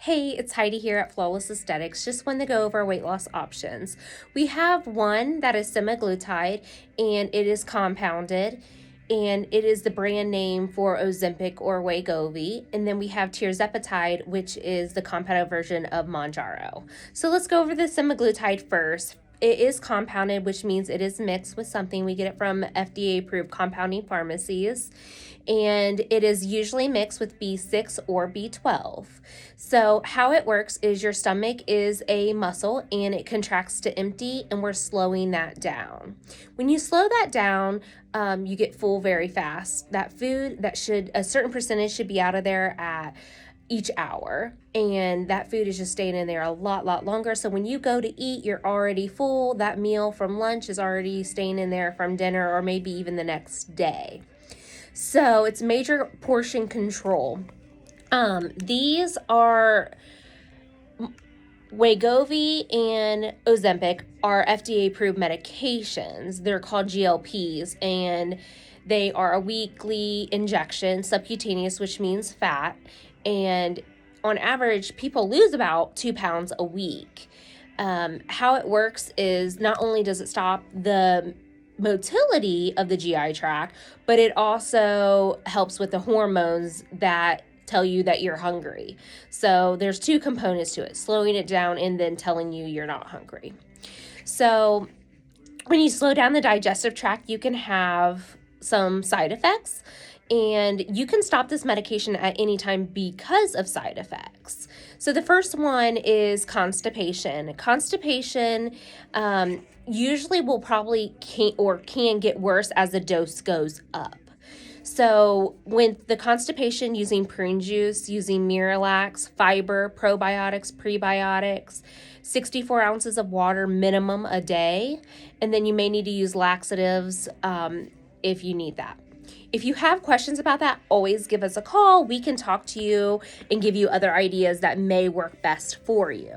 Hey, it's Heidi here at Flawless Aesthetics. Just wanted to go over weight loss options. We have one that is semaglutide, and it is compounded, and it is the brand name for Ozempic or Wegovy. And then we have Tirzepatide, which is the compounded version of Mounjaro. So let's go over the semaglutide first. It is compounded, which means it is mixed with something. We get it from FDA-approved compounding pharmacies, and it is usually mixed with B6 or B12. So how it works is your stomach is a muscle and it contracts to empty, and we're slowing that down. When you slow that down, you get full very fast. That food a certain percentage should be out of there at each hour, and that food is just staying in there a lot longer. So when you go to eat, you're already full. That meal from lunch is already staying in there from dinner or maybe even the next day. So it's major portion control. These are Wegovy and Ozempic are FDA approved medications. They're called GLPs, and they are a weekly injection, subcutaneous, which means fat. And on average, people lose about 2 pounds a week. How it works is not only does it stop the motility of the GI tract, but it also helps with the hormones that tell you that you're hungry. So there's two components to it, slowing it down and then telling you you're not hungry. So when you slow down the digestive tract, you can have some side effects, and you can stop this medication at any time because of side effects. So the first one is constipation. Constipation usually will probably can get worse as the dose goes up. So with the constipation, using prune juice, using Miralax, fiber, probiotics, prebiotics, 64 ounces of water minimum a day, and then you may need to use laxatives if you need that. If you have questions about that, always give us a call. We can talk to you and give you other ideas that may work best for you.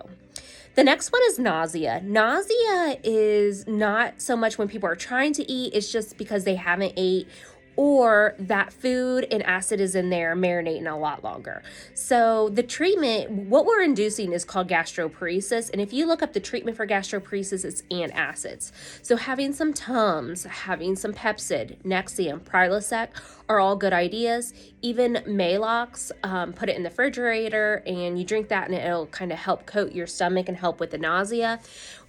The next one is nausea. Nausea is not so much when people are trying to eat, it's just because they haven't ate, or that food and acid is in there marinating a lot longer. So the treatment, what we're inducing is called gastroparesis. And if you look up the treatment for gastroparesis, it's antacids. So having some Tums, having some Pepcid, Nexium, Prilosec are all good ideas. Even Maalox, put it in the refrigerator and you drink that and it'll kind of help coat your stomach and help with the nausea.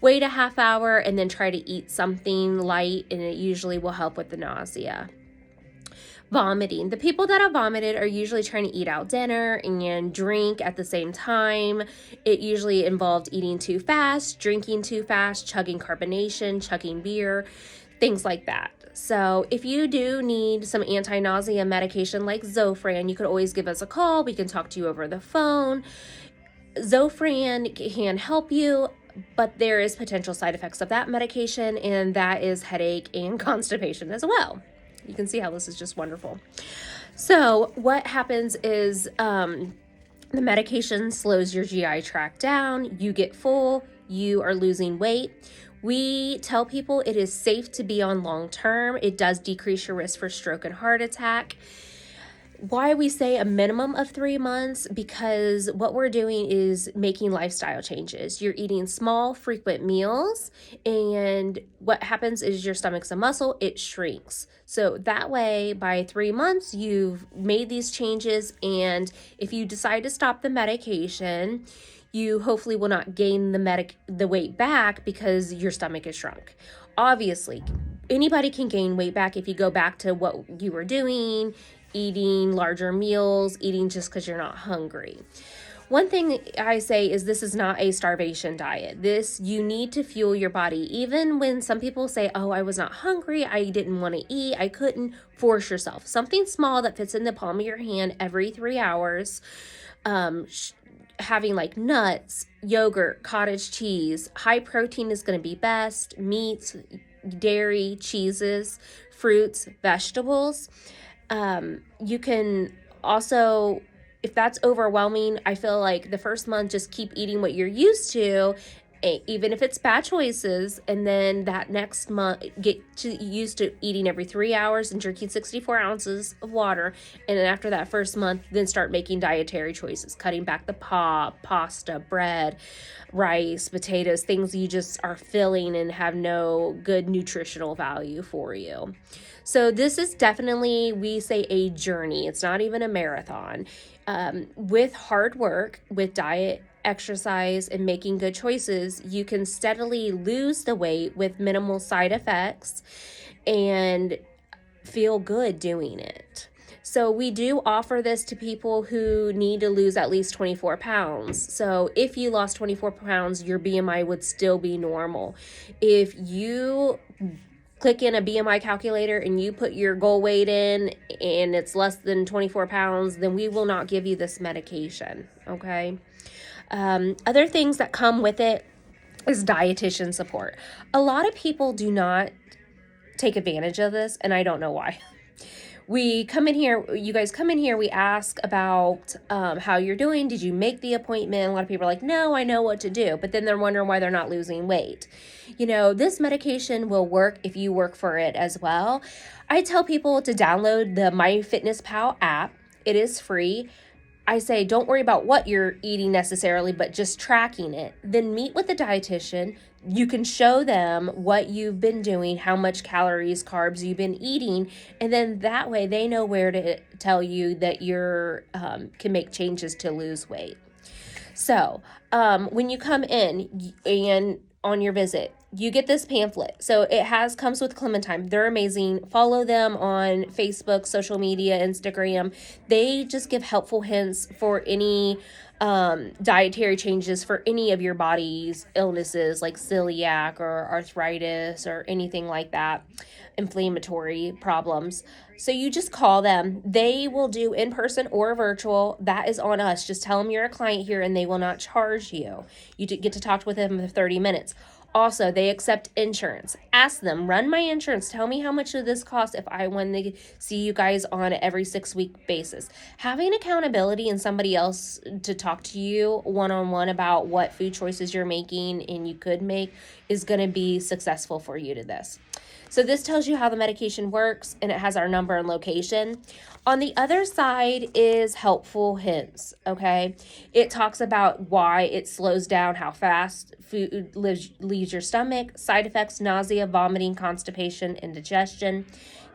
Wait a half hour and then try to eat something light, and it usually will help with the nausea. Vomiting. The people that have vomited are usually trying to eat out dinner and drink at the same time. It usually involved eating too fast, drinking too fast, chugging carbonation, chugging beer, things like that. So if you do need some anti-nausea medication like Zofran, you could always give us a call. We can talk to you over the phone. Zofran can help you, but there is potential side effects of that medication, and that is headache and constipation as well. You can see how this is just wonderful. So what happens is the medication slows your GI tract down. You get full. You are losing weight. We tell people it is safe to be on long term. It does decrease your risk for stroke and heart attack. Why we say a minimum of 3 months? Because what we're doing is making lifestyle changes. You're eating small, frequent meals, and what happens is your stomach's a muscle, it shrinks. So that way, by 3 months, you've made these changes, and if you decide to stop the medication, you hopefully will not gain the weight back because your stomach is shrunk. Obviously, anybody can gain weight back if you go back to what you were doing, eating larger meals, eating just because you're not hungry. One thing I say is this is not a starvation diet. You need to fuel your body. Even when some people say, oh, I was not hungry, I didn't want to eat, I couldn't, force yourself. Something small that fits in the palm of your hand every 3 hours. Having like nuts, yogurt, cottage cheese, high protein is going to be best, meats, dairy, cheeses, fruits, vegetables. You can also, if that's overwhelming, I feel like the first month, just keep eating what you're used to. even if it's bad choices, and then that next month used to eating every 3 hours and drinking 64 ounces of water, and then after that first month, then start making dietary choices, cutting back the pasta, bread, rice, potatoes, things you just are filling and have no good nutritional value for you. So this is definitely, we say, a journey. It's not even a marathon. With hard work, with diet, exercise, and making good choices, you can steadily lose the weight with minimal side effects and feel good doing it. So we do offer this to people who need to lose at least 24 pounds. So if you lost 24 pounds, your BMI would still be normal. If you click in a BMI calculator and you put your goal weight in and it's less than 24 pounds, then we will not give you this medication, okay? Other things that come with it is dietitian support. A lot of people do not take advantage of this, and I don't know why. We come in here, you guys come in here, we ask about how you're doing. Did you make the appointment? A lot of people are like, no, I know what to do. But then they're wondering why they're not losing weight. You know, this medication will work if you work for it as well. I tell people to download the MyFitnessPal app. It is free. I say, don't worry about what you're eating necessarily, but just tracking it. Then meet with the dietitian. You can show them what you've been doing, how much calories, carbs you've been eating, and then that way they know where to tell you that you're can make changes to lose weight. So when you come in and on your visit, you get this pamphlet. So it comes with Clementine. They're amazing. Follow them on Facebook, social media, Instagram. They just give helpful hints for any dietary changes for any of your body's illnesses like celiac or arthritis or anything like that, inflammatory problems. So you just call them. They will do in person or virtual. That is on us. Just tell them you're a client here and they will not charge you. You get to talk with them for 30 minutes. Also, they accept insurance. Ask them, run my insurance. Tell me how much of this costs if I want to see you guys on an every 6-week basis. Having accountability and somebody else to talk to you one-on-one about what food choices you're making and you could make is going to be successful for you to this. So this tells you how the medication works, and it has our number and location. On the other side is helpful hints, okay? It talks about why it slows down, how fast food leaves your stomach, side effects, nausea, vomiting, constipation, indigestion,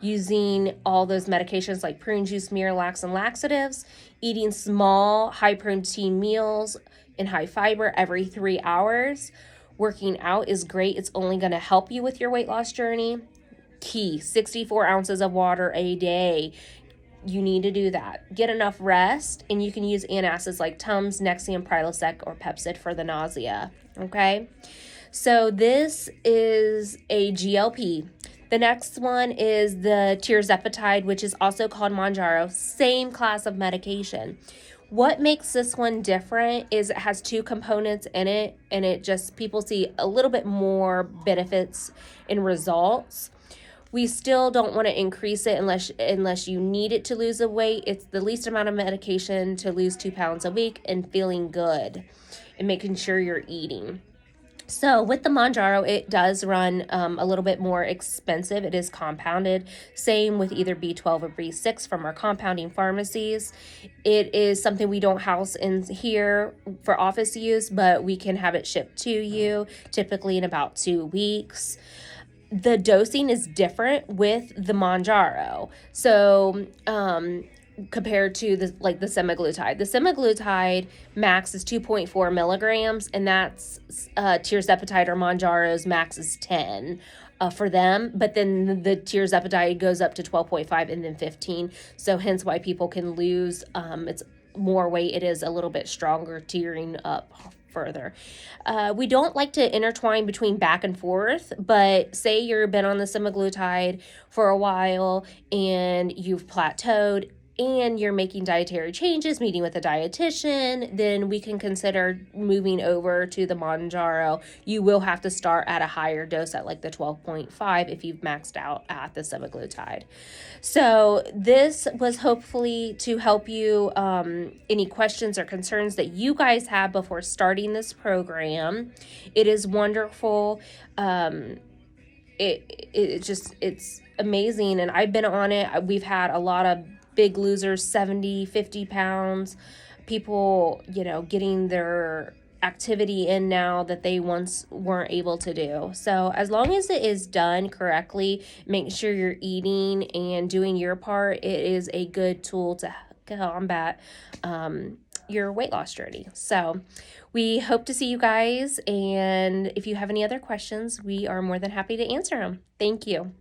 using all those medications like prune juice, Miralax, and laxatives, eating small, high-protein meals and high fiber every 3 hours. Working out is great. It's only going to help you with your weight loss journey. Key, 64 ounces of water a day. You need to do that. Get enough rest, and you can use antacids like Tums, Nexium, Prilosec, or Pepcid for the nausea, okay? So this is a GLP. The next one is the Tirzepatide, which is also called Mounjaro, same class of medication. What makes this one different is it has 2 components in it, and it just, people see a little bit more benefits and results. We still don't want to increase it unless you need it to lose a weight. It's the least amount of medication to lose 2 pounds a week and feeling good and making sure you're eating. So with the Mounjaro, it does run a little bit more expensive. It is compounded. Same with either B12 or B6 from our compounding pharmacies. It is something we don't house in here for office use, but we can have it shipped to you typically in about 2 weeks. The dosing is different with the Mounjaro. So compared to the Semaglutide. The Semaglutide max is 2.4 milligrams, and that's Tirzepatide or Mounjaro's max is 10 for them. But then the Tirzepatide goes up to 12.5 and then 15. So hence why people can lose it's more weight. It is a little bit stronger, tearing up further. We don't like to intertwine between back and forth, but say you've been on the Semaglutide for a while and you've plateaued. and you're making dietary changes, meeting with a dietitian, then we can consider moving over to the Monjaro. You will have to start at a higher dose at like the 12.5 if you've maxed out at the semaglutide. So this was hopefully to help you. Any questions or concerns that you guys have before starting this program. It is wonderful. It's amazing, and I've been on it. We've had a lot of big losers, 70, 50 pounds, people, getting their activity in now that they once weren't able to do. So as long as it is done correctly, make sure you're eating and doing your part, it is a good tool to combat your weight loss journey. So we hope to see you guys, and if you have any other questions, we are more than happy to answer them. Thank you.